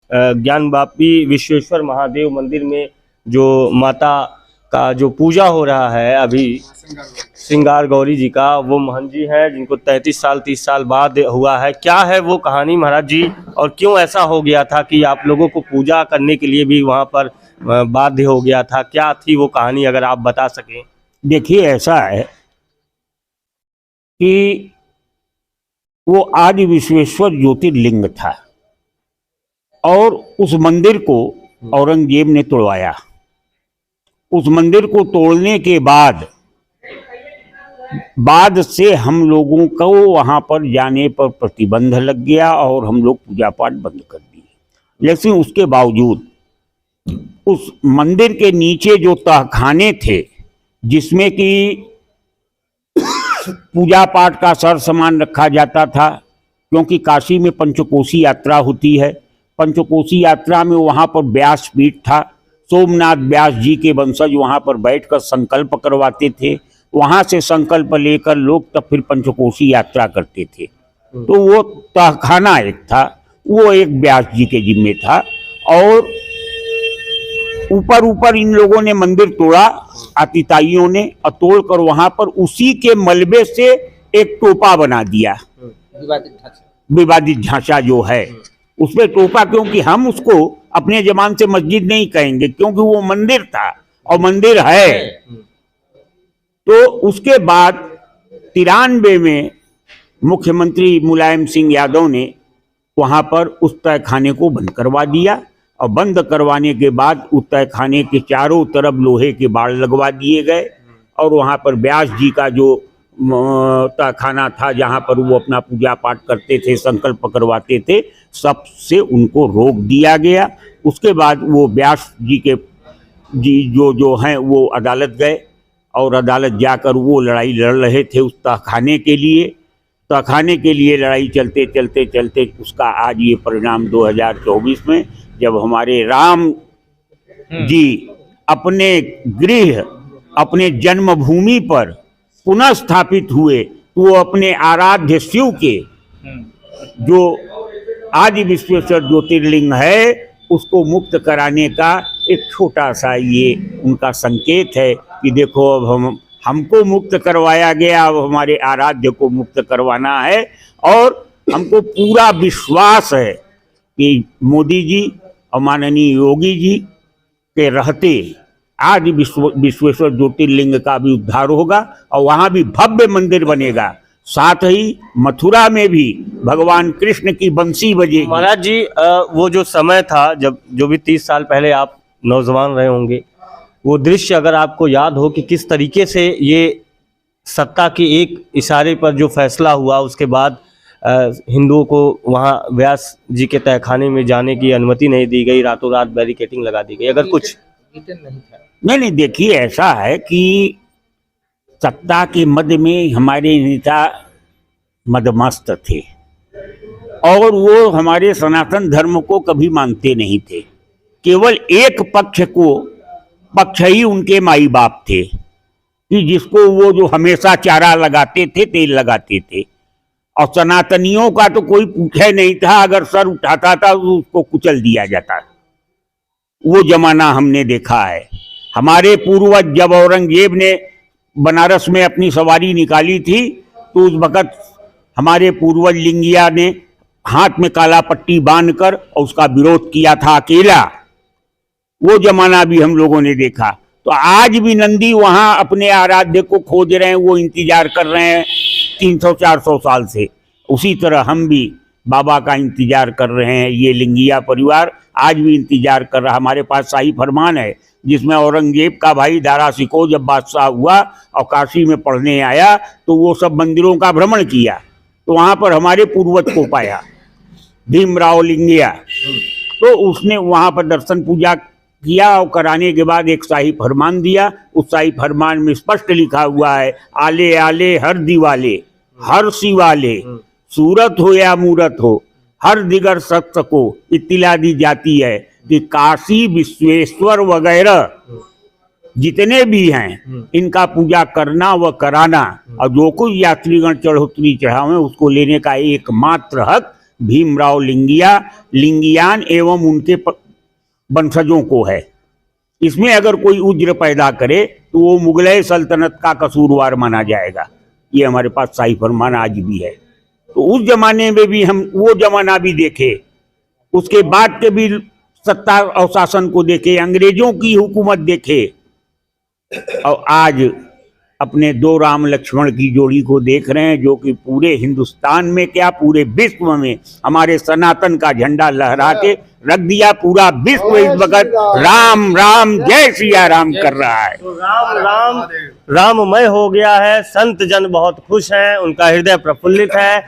ज्ञानवापी विश्वेश्वर महादेव मंदिर में जो माता का जो पूजा हो रहा है अभी श्रृंगार गौरी जी का, वो महंत जी हैं जिनको 33 साल 30 साल बाद हुआ है। क्या है वो कहानी महाराज जी, और क्यों ऐसा हो गया था कि आप लोगों को पूजा करने के लिए भी वहाँ पर बाध्य हो गया था? क्या थी वो कहानी, अगर आप बता सकें। देखिए, ऐसा है कि वो आदि विश्वेश्वर ज्योतिर्लिंग था और उस मंदिर को औरंगजेब ने तोड़वाया। उस मंदिर को तोड़ने के बाद से हम लोगों को वहां पर जाने पर प्रतिबंध लग गया और हम लोग पूजा पाठ बंद कर दिए। लेकिन उसके बावजूद उस मंदिर के नीचे जो तहखाने थे, जिसमें कि पूजा पाठ का सर सामान रखा जाता था, क्योंकि काशी में पंचकोशी यात्रा होती है। पंचकोशी यात्रा में वहाँ पर व्यास पीठ था। सोमनाथ व्यास जी के वंशज वहाँ पर बैठकर संकल्प करवाते थे। वहाँ से संकल्प लेकर लोग तब फिर पंचकोशी यात्रा करते थे। तो वो तहखाना एक था, वो एक व्यास जी के जिम्मे था। और ऊपर इन लोगों ने मंदिर तोड़ा, आतिताइयों ने, और तोड़कर वहां पर उसी के मलबे से एक टोपा बना दिया, विवादित ढांचा जो है उसमें टोपा। क्योंकि हम उसको अपने जबान से मस्जिद नहीं कहेंगे, क्योंकि वो मंदिर था और मंदिर है। तो उसके बाद 93 में मुख्यमंत्री मुलायम सिंह यादव ने वहां पर उस तहखाने को बंद करवा दिया। और बंद करवाने के बाद उस तहखाने के चारों तरफ लोहे के बाड़ लगवा दिए गए। और वहाँ पर व्यास जी का जो तहखाना था, जहाँ पर वो अपना पूजा पाठ करते थे, संकल्प करवाते थे, सबसे उनको रोक दिया गया। उसके बाद वो व्यास जी के जो हैं वो अदालत गए और अदालत जाकर वो लड़ाई लड़ रहे थे उस तहखाने के लिए। तहखाने के लिए लड़ाई चलते चलते चलते उसका आज ये परिणाम 2024 में, जब हमारे राम जी अपने गृह, अपने जन्मभूमि पर पुनः स्थापित हुए, तो वो अपने आराध्य शिव के जो आदि विश्वेश्वर ज्योतिर्लिंग है उसको मुक्त कराने का एक छोटा सा ये उनका संकेत है कि देखो अब हमको मुक्त करवाया गया, अब हमारे आराध्य को मुक्त करवाना है। और हमको पूरा विश्वास है कि मोदी जी और माननीय योगी जी के रहते आदि विश्वेश्वर ज्योतिर्लिंग का भी उद्धार होगा और वहाँ भी भव्य मंदिर बनेगा। साथ ही मथुरा में भी भगवान कृष्ण की बंसी बजेगी। महाराज जी, वो जो समय था जब, जो भी 30 साल पहले आप नौजवान रहे होंगे, वो दृश्य अगर आपको याद हो कि किस तरीके से ये सत्ता के एक इशारे पर जो फैसला हुआ, उसके बाद हिंदुओं को वहाँ व्यास जी के तहखाने में जाने की अनुमति नहीं दी गई, रातों रात बैरिकेटिंग लगा दी गई। अगर कुछ नहीं, देखिए, ऐसा है कि सत्ता के मद में हमारे नेता मदमस्त थे और वो हमारे सनातन धर्म को कभी मानते नहीं थे। केवल एक पक्ष ही उनके माई बाप थे कि जिसको वो जो हमेशा चारा लगाते थे, तेल लगाते थे। और सनातनियों का तो कोई पूछे नहीं था, अगर सर उठाता था तो उसको कुचल दिया जाता। वो जमाना हमने देखा है। हमारे पूर्वज जब औरंगजेब ने बनारस में अपनी सवारी निकाली थी, तो उस वक़्त हमारे पूर्वज लिंगिया ने हाथ में काला पट्टी बांधकर और उसका विरोध किया था अकेला। वो जमाना भी हम लोगों ने देखा। तो आज भी नंदी वहां अपने आराध्य को खोज रहे हैं, वो इंतजार कर रहे हैं 300-400 साल से। उसी तरह हम भी बाबा का इंतजार कर रहे हैं। ये लिंगिया परिवार आज भी इंतजार कर रहा। हमारे पास शाही फरमान है जिसमें औरंगजेब का भाई दारा सिकोह जब बादशाह हुआ और काशी में पढ़ने आया, तो वो सब मंदिरों का भ्रमण किया, तो वहाँ पर हमारे पूर्वज को पाया, भीमराव लिंगिया। तो उसने वहाँ पर दर्शन पूजा किया और कराने के बाद एक शाही फरमान दिया। उस शाही फरमान में स्पष्ट लिखा हुआ है, आले आले हर दिवाले हर शिवाले, सूरत हो या मूरत हो, हर दिगर शख्स को इत्तिला दी जाती है कि काशी विश्वेश्वर वगैरह जितने भी हैं इनका पूजा करना व कराना, और जो कुछ यात्रीगण चढ़ोतरी चढ़ावे उसको लेने का एकमात्र हक भीमराव लिंगियान एवं उनके वंशजों को है। इसमें अगर कोई उज्र पैदा करे तो वो मुगलय सल्तनत का कसूरवार माना जाएगा। ये हमारे पास शाही फरमान आज भी है। तो उस जमाने में भी हम वो जमाना भी देखे, उसके बाद के भी सत्ता और शासन को देखे, अंग्रेजों की हुकूमत देखे, और आज अपने दो राम लक्ष्मण की जोड़ी को देख रहे हैं, जो कि पूरे हिंदुस्तान में क्या पूरे विश्व में हमारे सनातन का झंडा लहरा के रख दिया। पूरा विश्व इस वक्त राम राम जय सिया राम कर रहा है। तो राम राम राममय हो गया है। संत जन बहुत खुश हैं, उनका हृदय प्रफुल्लित है।